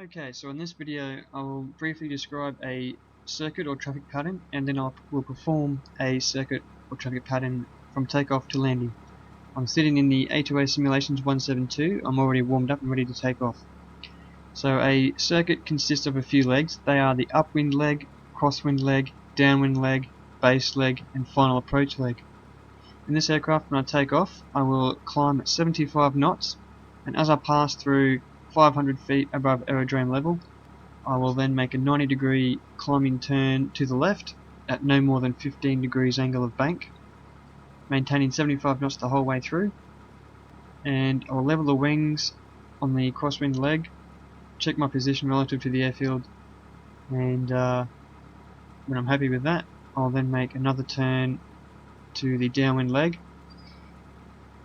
Okay, so in this video I will briefly describe a circuit or traffic pattern, and then will perform a circuit or traffic pattern from takeoff to landing. I'm sitting in the A2A Simulations 172. I'm already warmed up and ready to take off. So a circuit consists of a few legs. They are the upwind leg, crosswind leg, downwind leg, base leg, and final approach leg. In this aircraft, when I take off, I will climb at 75 knots, and as I pass through 500 feet above aerodrome level, I will then make a 90-degree climbing turn to the left at no more than 15 degrees angle of bank, maintaining 75 knots the whole way through, and I will level the wings on the crosswind leg, check my position relative to the airfield, and when I'm happy with that, I'll then make another turn to the downwind leg.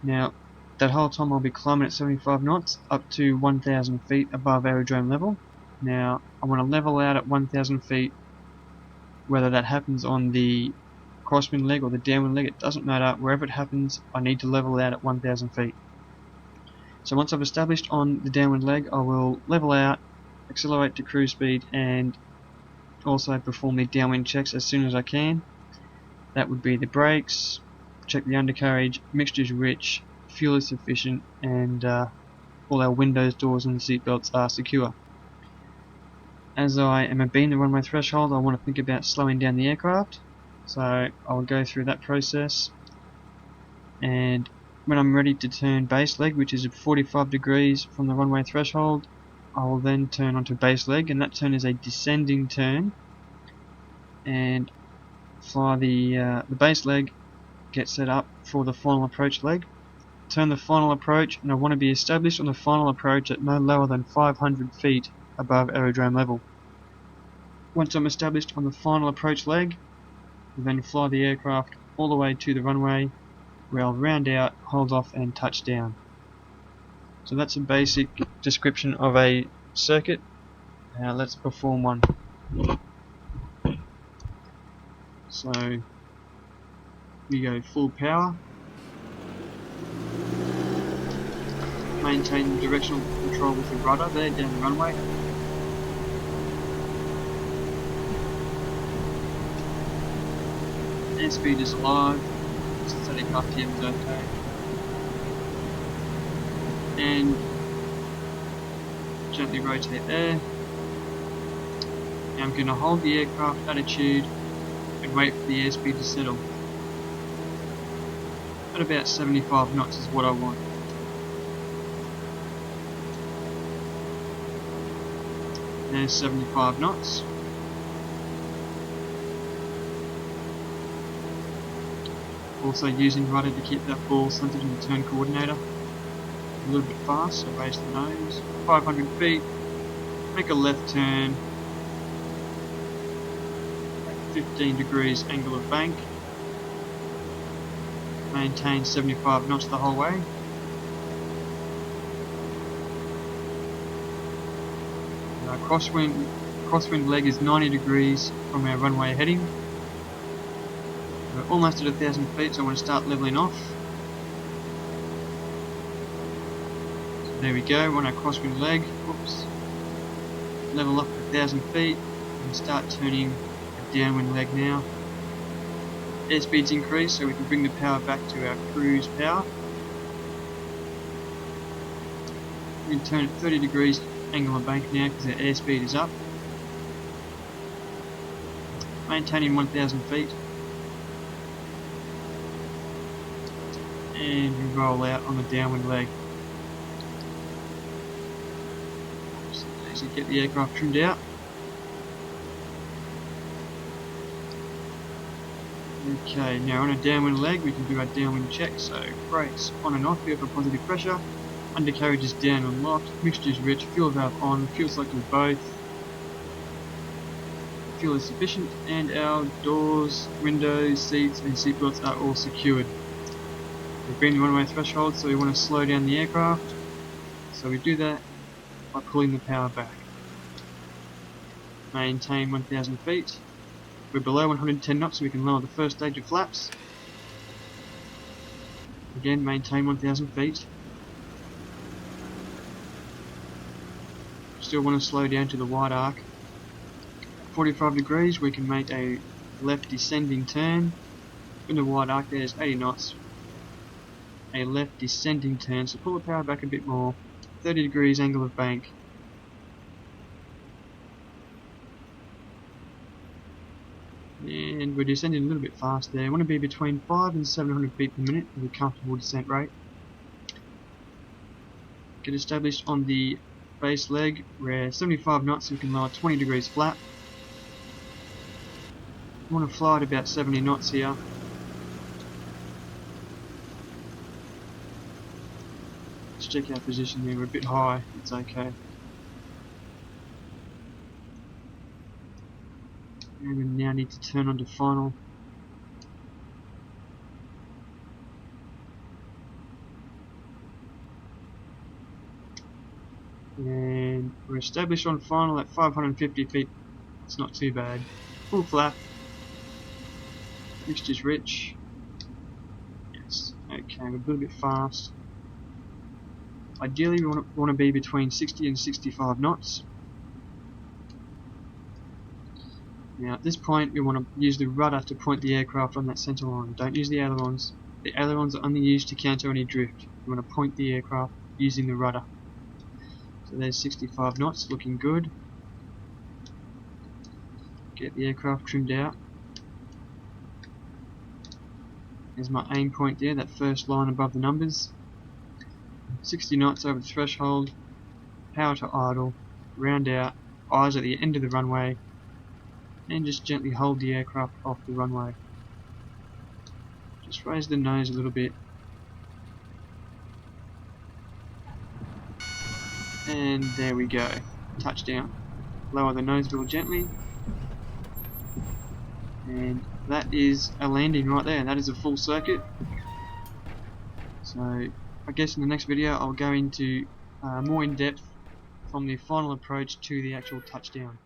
Now, that whole time I'll be climbing at 75 knots up to 1,000 feet above aerodrome level. Now, I want to level out at 1,000 feet, whether that happens on the crosswind leg or the downwind leg, it doesn't matter. Wherever it happens, I need to level out at 1,000 feet. So once I've established on the downwind leg, I will level out, accelerate to cruise speed, and also perform the downwind checks as soon as I can. That would be the brakes, check the undercarriage, mixture is rich, fuel is sufficient, and all our windows, doors and seatbelts are secure. As I am being the runway threshold, I want to think about slowing down the aircraft, so I will go through that process, and when I'm ready to turn base leg, which is at 45 degrees from the runway threshold, I will then turn onto base leg, and that turn is a descending turn, and fly the base leg, get set up for the final approach leg. Turn the final approach, and I want to be established on the final approach at no lower than 500 feet above aerodrome level. Once I'm established on the final approach leg, I'll then fly the aircraft all the way to the runway, where I'll round out, hold off and touch down. So that's a basic description of a circuit. Now let's perform one. So we go full power, maintain directional control with the rudder there down the runway. Airspeed is alive, static RPM is okay. And gently rotate there. Now I'm going to hold the aircraft attitude and wait for the airspeed to settle. At about 75 knots is what I want. There's 75 knots. Also using rudder to keep that ball centered in the turn coordinator. A little bit fast, so raise the nose. 500 feet, make a left turn. 15 degrees angle of bank. Maintain 75 knots the whole way. Our crosswind leg is 90 degrees from our runway heading. We're almost at 1,000 feet, so I want to start leveling off. So there we go, we're on our crosswind leg. Oops. Level up at 1,000 feet and start turning a downwind leg now. Airspeed's increased, so we can bring the power back to our cruise power. We can turn at 30 degrees angle of bank now because our airspeed is up. Maintaining 1,000 feet. And we roll out on the downwind leg. So as you get the aircraft trimmed out. Okay, now on a downwind leg we can do our downwind check, so brakes on and off here for positive pressure, undercarriage is down and locked, mixture is rich, fuel valve on, fuel selector both, fuel is sufficient, and our doors, windows, seats and seatbelts are all secured. We've been the runway threshold, so we want to slow down the aircraft, so we do that by pulling the power back. Maintain 1,000 feet. We're below 110 knots, so we can lower the first stage of flaps. Again, maintain 1,000 feet. still want to slow down to the wide arc. 45 degrees, we can make a left descending turn. In the wide arc there's 80 knots. A left descending turn, so pull the power back a bit more. 30 degrees angle of bank. And we're descending a little bit fast there. I want to be between 5 and 700 feet per minute with a comfortable descent rate. Get established on the base leg. We're 75 knots, so we can lower 20 degrees flat. I want to fly at about 70 knots here. Let's check our position there. We're a bit high. It's okay. And we now need to turn onto final. And we're established on final at 550 feet. It's not too bad. Full flap. Mixture's rich. Yes. Okay, we're a little bit fast. Ideally, we want to be between 60 and 65 knots. Now at this point we want to use the rudder to point the aircraft on that centre line. Don't use the ailerons. The ailerons are only used to counter any drift. You want to point the aircraft using the rudder. So there's 65 knots, looking good. Get the aircraft trimmed out. There's my aim point there, that first line above the numbers. 60 knots over the threshold. Power to idle. Round out. Eyes at the end of the runway. And just gently hold the aircraft off the runway. Just raise the nose a little bit. And there we go. Touchdown. Lower the nose wheel gently. And that is a landing right there. That is a full circuit. So I guess in the next video I'll go into more in depth from the final approach to the actual touchdown.